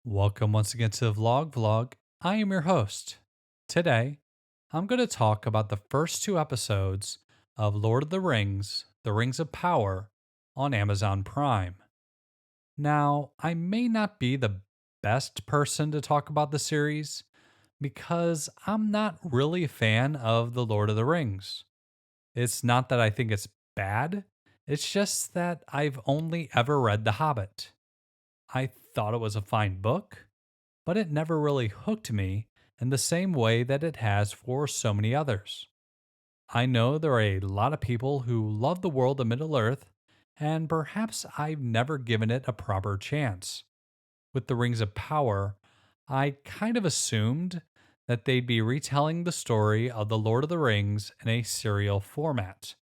Welcome once again to the Vlog. I am your host. Today, I'm going to talk about the first two episodes of Lord of the Rings, The Rings of Power on Amazon Prime. Now, I may not be the best person to talk about the series because I'm not really a fan of The Lord of the Rings. It's not that I think it's bad, it's just that I've only ever read The Hobbit. I thought it was a fine book, but it never really hooked me in the same way that it has for so many others. I know there are a lot of people who love the world of Middle Earth, and perhaps I've never given it a proper chance. With the Rings of Power, I kind of assumed that they'd be retelling the story of the Lord of the Rings in a serial format.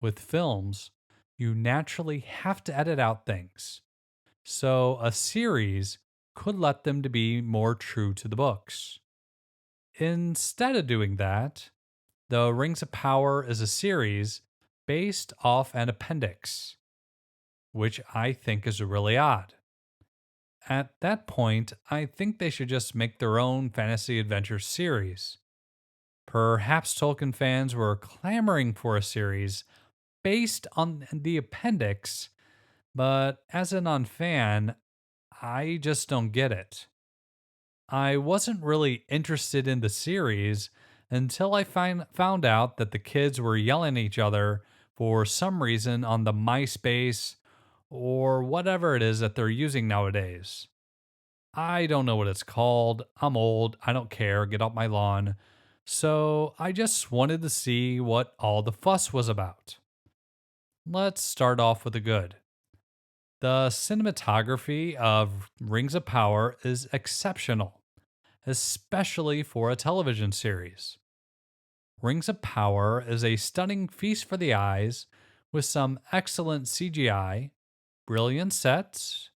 With films, you naturally have to edit out things. So a series could let them to be more true to the books. Instead of doing that, the Rings of Power is a series based off an appendix, which I think is really odd. At that point, I think they should just make their own fantasy adventure series. Perhaps Tolkien fans were clamoring for a series based on the appendix, but as a non fan, I just don't get it. I wasn't really interested in the series until found out that the kids were yelling at each other for some reason on the MySpace or whatever it is that they're using nowadays. I don't know what it's called. I'm old. I don't care. Get off my lawn. So I just wanted to see what all the fuss was about. Let's start off with the good. The cinematography of Rings of Power is exceptional, especially for a television series. Rings of Power is a stunning feast for the eyes with some excellent CGI, brilliant sets,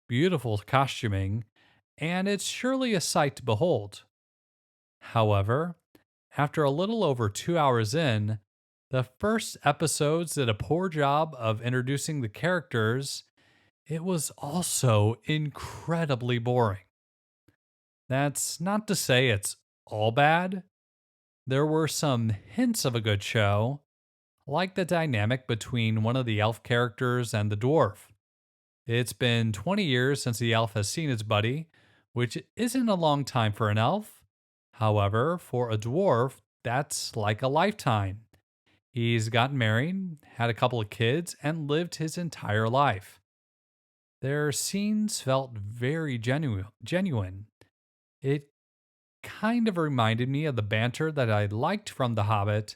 beautiful costuming, and it's surely a sight to behold. However, after a little over 2 hours in, the first episodes did a poor job of introducing the characters. It was also incredibly boring. That's not to say it's all bad. There were some hints of a good show, like the dynamic between one of the elf characters and the dwarf. It's been 20 years since the elf has seen his buddy, which isn't a long time for an elf. However, for a dwarf, that's like a lifetime. He's gotten married, had a couple of kids, and lived his entire life. Their scenes felt very genuine. It kind of reminded me of the banter that I liked from The Hobbit,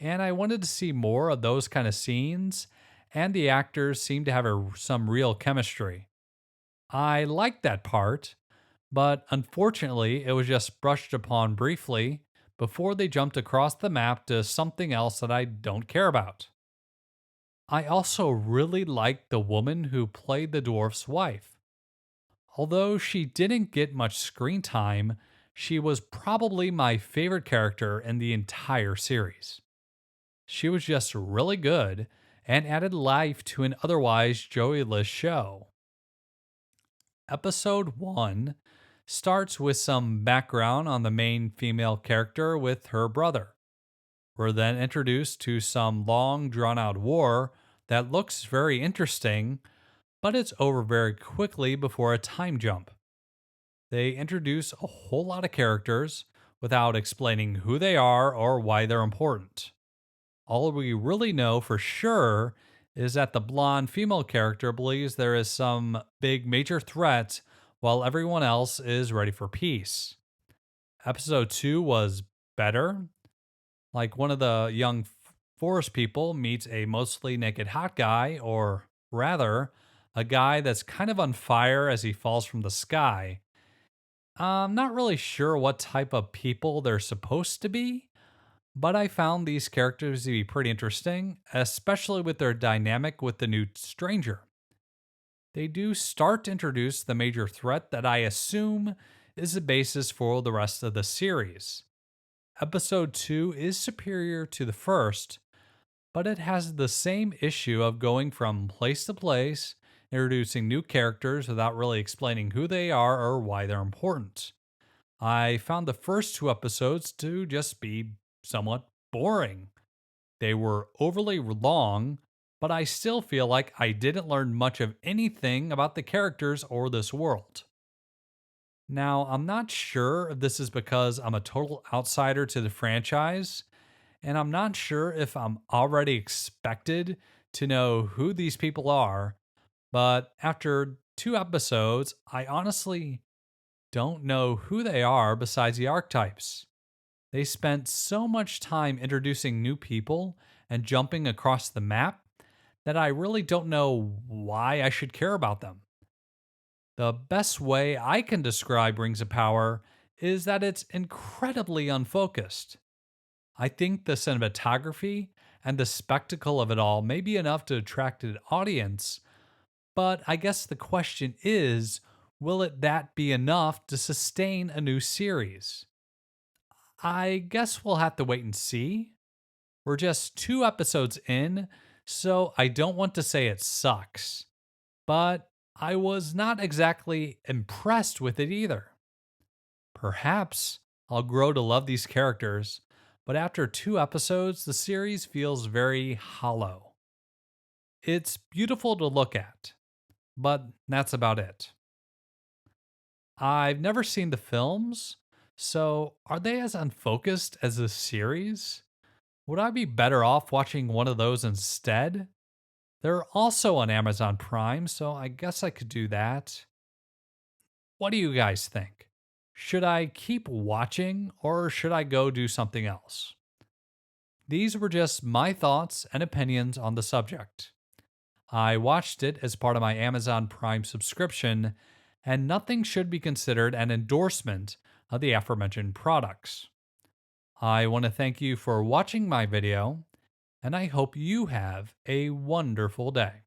and I wanted to see more of those kind of scenes, and the actors seemed to have some real chemistry. I liked that part, but unfortunately, it was just brushed upon briefly before they jumped across the map to something else that I don't care about. I also really liked the woman who played the dwarf's wife. Although she didn't get much screen time, she was probably my favorite character in the entire series. She was just really good and added life to an otherwise joyless show. Episode 1 starts with some background on the main female character with her brother. We're then introduced to some long drawn out war that looks very interesting, but it's over very quickly before a time jump. They introduce a whole lot of characters without explaining who they are or why they're important. All we really know for sure is that the blonde female character believes there is some big major threat while everyone else is ready for peace. Episode 2 was better. Like one of the young forest people meets a mostly naked hot guy, or rather, a guy that's kind of on fire as he falls from the sky. I'm not really sure what type of people they're supposed to be, but I found these characters to be pretty interesting, especially with their dynamic with the new stranger. They do start to introduce the major threat that I assume is the basis for the rest of the series. Episode 2 is superior to the first, but it has the same issue of going from place to place introducing new characters without really explaining who they are or why they're important. I found the first two episodes to just be somewhat boring. They were overly long, but I still feel like I didn't learn much of anything about the characters or this world. Now, I'm not sure if this is because I'm a total outsider to the franchise, and I'm not sure if I'm already expected to know who these people are, but after two episodes, I honestly don't know who they are besides the archetypes. They spent so much time introducing new people and jumping across the map that I really don't know why I should care about them. The best way I can describe Rings of Power is that it's incredibly unfocused. I think the cinematography and the spectacle of it all may be enough to attract an audience, but I guess the question is, will that be enough to sustain a new series? I guess we'll have to wait and see. We're just two episodes in, so I don't want to say it sucks, but I was not exactly impressed with it either. Perhaps I'll grow to love these characters, but after two episodes, the series feels very hollow. It's beautiful to look at, but that's about it. I've never seen the films, so are they as unfocused as the series? Would I be better off watching one of those instead? They're also on Amazon Prime, so I guess I could do that. What do you guys think? Should I keep watching or should I go do something else? These were just my thoughts and opinions on the subject. I watched it as part of my Amazon Prime subscription, and nothing should be considered an endorsement of the aforementioned products. I want to thank you for watching my video, and I hope you have a wonderful day.